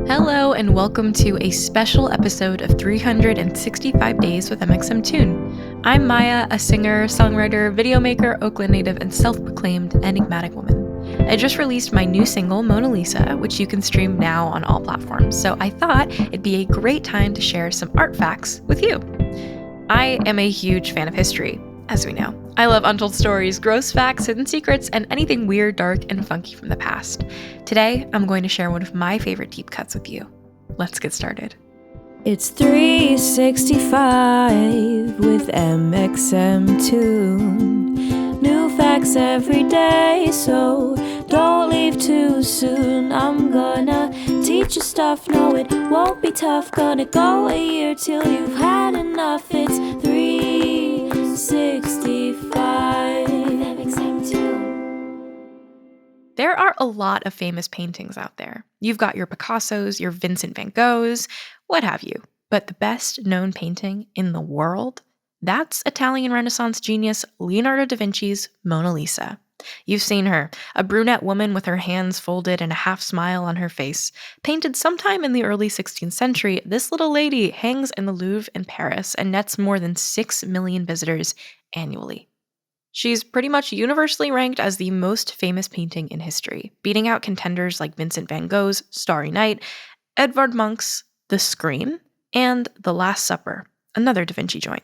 Hello and welcome to a special episode of 365 Days with mxmtoon. I'm Maia, a singer, songwriter, video maker, Oakland native, and self-proclaimed enigmatic woman. I just released my new single, Monalisa, which you can stream now on all platforms, so I thought it'd be a great time to share some art facts with you. I am a huge fan of history, as we know. I love untold stories, gross facts, hidden secrets, and anything weird, dark, and funky from the past. Today, I'm going to share one of my favorite deep cuts with you. Let's get started. It's 365 with mxmtoon. New facts every day, so don't leave too soon. I'm gonna teach you stuff, no it won't be tough. Gonna go a year till you've had enough. It's 365 mxmtoon. There are a lot of famous paintings out there. You've got your Picassos, your Vincent van Goghs, what have you. But the best known painting in the world? That's Italian Renaissance genius Leonardo da Vinci's Mona Lisa. You've seen her, a brunette woman with her hands folded and a half smile on her face. Painted sometime in the early 16th century, this little lady hangs in the Louvre in Paris and nets more than 6 million visitors annually. She's pretty much universally ranked as the most famous painting in history, beating out contenders like Vincent van Gogh's Starry Night, Edvard Munch's The Scream, and The Last Supper, another Da Vinci joint.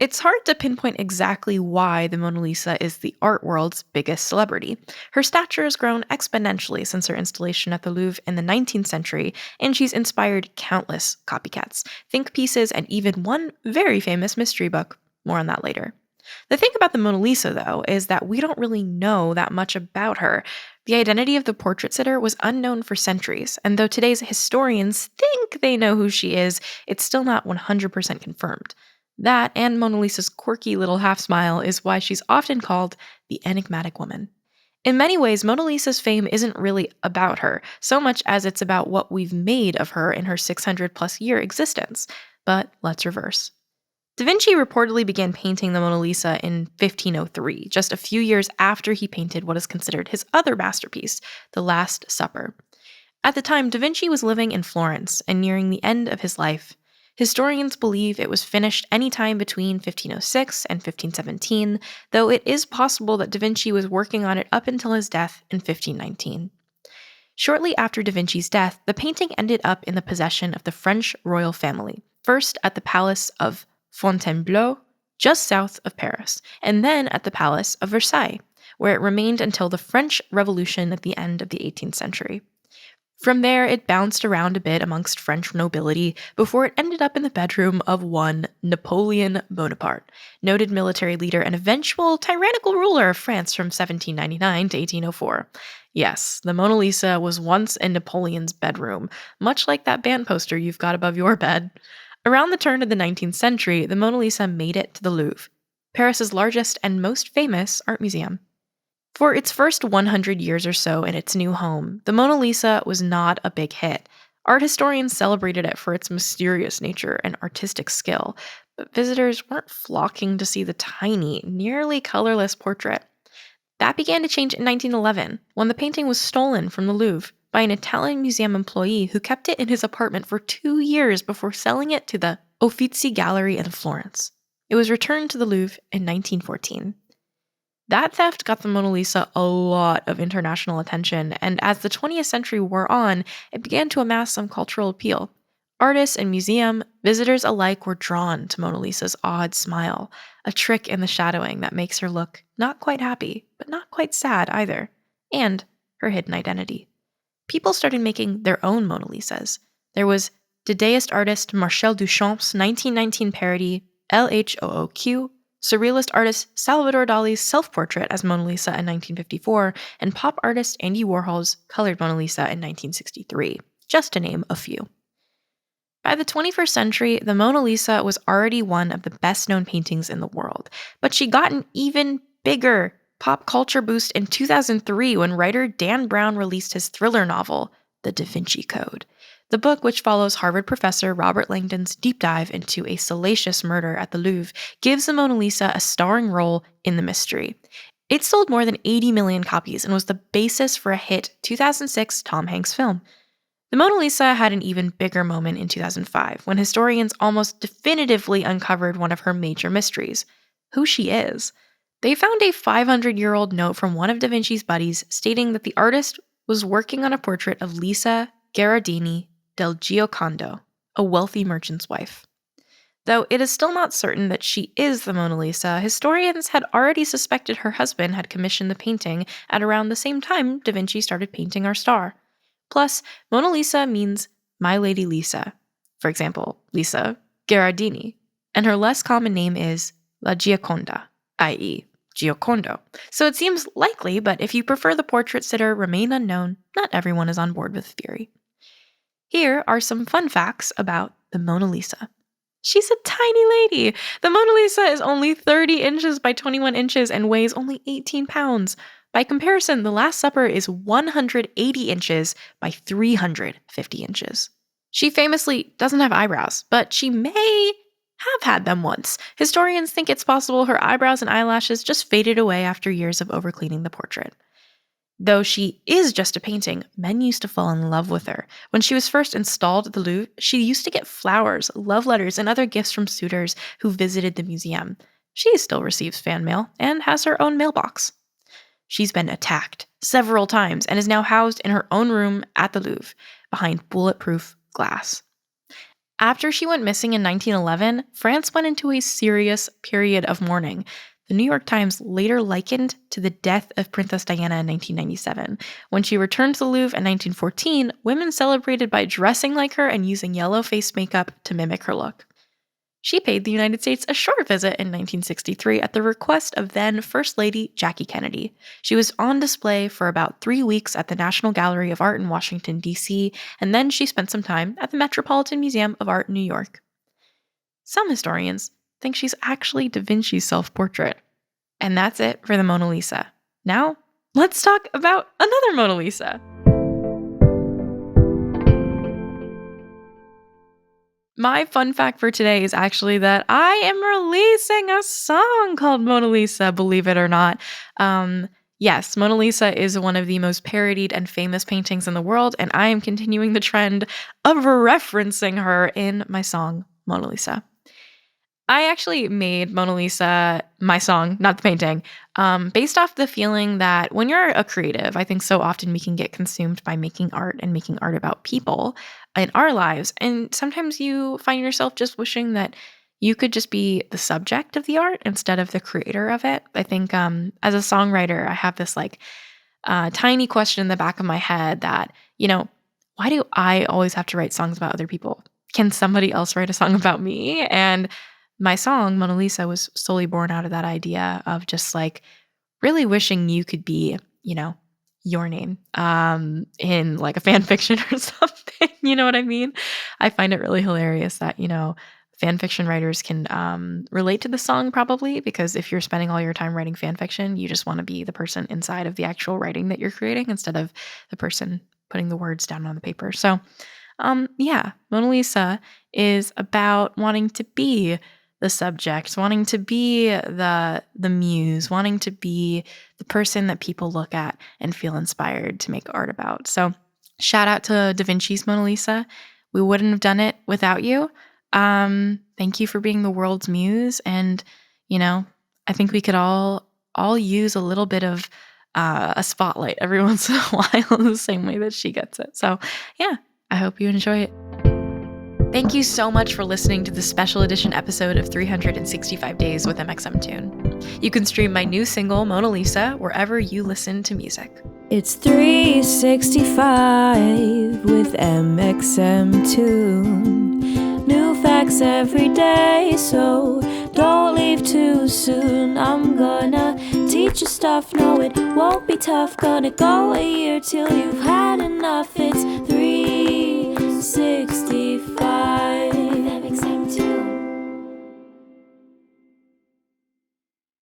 It's hard to pinpoint exactly why the Mona Lisa is the art world's biggest celebrity. Her stature has grown exponentially since her installation at the Louvre in the 19th century, and she's inspired countless copycats, think pieces, and even one very famous mystery book. More on that later. The thing about the Mona Lisa, though, is that we don't really know that much about her. The identity of the portrait sitter was unknown for centuries, and though today's historians think they know who she is, it's still not 100% confirmed. That, and Mona Lisa's quirky little half smile, is why she's often called the enigmatic woman. In many ways, Mona Lisa's fame isn't really about her, so much as it's about what we've made of her in her 600-plus year existence. But let's reverse. Da Vinci reportedly began painting the Mona Lisa in 1503, just a few years after he painted what is considered his other masterpiece, The Last Supper. At the time, Da Vinci was living in Florence and nearing the end of his life. Historians believe it was finished anytime between 1506 and 1517, though it is possible that Da Vinci was working on it up until his death in 1519. Shortly after Da Vinci's death, the painting ended up in the possession of the French royal family, first at the Palace of Fontainebleau, just south of Paris, and then at the Palace of Versailles, where it remained until the French Revolution at the end of the 18th century. From there, it bounced around a bit amongst French nobility before it ended up in the bedroom of one Napoleon Bonaparte, noted military leader and eventual tyrannical ruler of France from 1799 to 1804. Yes, the Mona Lisa was once in Napoleon's bedroom, much like that band poster you've got above your bed. Around the turn of the 19th century, the Mona Lisa made it to the Louvre, Paris's largest and most famous art museum. For its first 100 years or so in its new home, the Mona Lisa was not a big hit. Art historians celebrated it for its mysterious nature and artistic skill, but visitors weren't flocking to see the tiny, nearly colorless portrait. That began to change in 1911, when the painting was stolen from the Louvre by an Italian museum employee who kept it in his apartment for 2 years before selling it to the Uffizi Gallery in Florence. It was returned to the Louvre in 1914. That theft got the Mona Lisa a lot of international attention, and as the 20th century wore on, it began to amass some cultural appeal. Artists and museum visitors alike were drawn to Mona Lisa's odd smile, a trick in the shadowing that makes her look not quite happy, but not quite sad either, and her hidden identity. People started making their own Mona Lisas. There was Dadaist artist Marcel Duchamp's 1919 parody, LHOOQ, surrealist artist Salvador Dali's self-portrait as Mona Lisa in 1954, and pop artist Andy Warhol's colored Mona Lisa in 1963, just to name a few. By the 21st century, the Mona Lisa was already one of the best-known paintings in the world, but she got an even bigger pop culture boost in 2003 when writer Dan Brown released his thriller novel, The Da Vinci Code. The book, which follows Harvard professor Robert Langdon's deep dive into a salacious murder at the Louvre, gives the Mona Lisa a starring role in the mystery. It sold more than 80 million copies and was the basis for a hit 2006 Tom Hanks film. The Mona Lisa had an even bigger moment in 2005 when historians almost definitively uncovered one of her major mysteries: who she is. They found a 500-year-old note from one of Da Vinci's buddies stating that the artist was working on a portrait of Lisa Gherardini del Giocondo, a wealthy merchant's wife. Though it is still not certain that she is the Mona Lisa, historians had already suspected her husband had commissioned the painting at around the same time Da Vinci started painting our star. Plus, Mona Lisa means My Lady Lisa, for example, Lisa Gherardini, and her less common name is La Gioconda, i.e., Giocondo. So it seems likely, but if you prefer the portrait sitter remain unknown, not everyone is on board with the theory. Here are some fun facts about the Mona Lisa. She's a tiny lady. The Mona Lisa is only 30 inches by 21 inches and weighs only 18 pounds. By comparison, the Last Supper is 180 inches by 350 inches. She famously doesn't have eyebrows, but she may have had them once. Historians think it's possible her eyebrows and eyelashes just faded away after years of overcleaning the portrait. Though she is just a painting, men used to fall in love with her. When she was first installed at the Louvre, she used to get flowers, love letters, and other gifts from suitors who visited the museum. She still receives fan mail and has her own mailbox. She's been attacked several times and is now housed in her own room at the Louvre, behind bulletproof glass. After she went missing in 1911, France went into a serious period of mourning. The New York Times later likened to the death of Princess Diana in 1997. When she returned to the Louvre in 1914, women celebrated by dressing like her and using yellow face makeup to mimic her look. She paid the United States a short visit in 1963 at the request of then First Lady Jackie Kennedy. She was on display for about 3 weeks at the National Gallery of Art in Washington, D.C., and then she spent some time at the Metropolitan Museum of Art in New York. Some historians think she's actually Da Vinci's self-portrait. And that's it for the Mona Lisa. Now, let's talk about another Mona Lisa. My fun fact for today is actually that I am releasing a song called Mona Lisa, believe it or not. Yes, Mona Lisa is one of the most parodied and famous paintings in the world, and I am continuing the trend of referencing her in my song, Mona Lisa. I actually made Mona Lisa my song, not the painting, based off the feeling that when you're a creative, I think so often we can get consumed by making art and making art about people in our lives. And sometimes you find yourself just wishing that you could just be the subject of the art instead of the creator of it. I think as a songwriter, I have this tiny question in the back of my head that, why do I always have to write songs about other people? Can somebody else write a song about me? And my song, Mona Lisa, was solely born out of that idea of just really wishing you could be, your name in a fan fiction or something. You know what I mean? I find it really hilarious that, fan fiction writers can relate to the song probably, because if you're spending all your time writing fan fiction, you just want to be the person inside of the actual writing that you're creating instead of the person putting the words down on the paper. So, Mona Lisa is about wanting to be the subject, wanting to be the muse, wanting to be the person that people look at and feel inspired to make art about. So shout out to Da Vinci's Mona Lisa. We wouldn't have done it without you. Thank you for being the world's muse. And, I think we could all use a little bit of a spotlight every once in a while the same way that she gets it. So I hope you enjoy it. Thank you so much for listening to the special edition episode of 365 Days with mxmtoon. You can stream my new single, Mona Lisa, wherever you listen to music. It's 365 with mxmtoon. New facts every day, so don't leave too soon. I'm gonna teach you stuff, no it won't be tough. Gonna go a year till you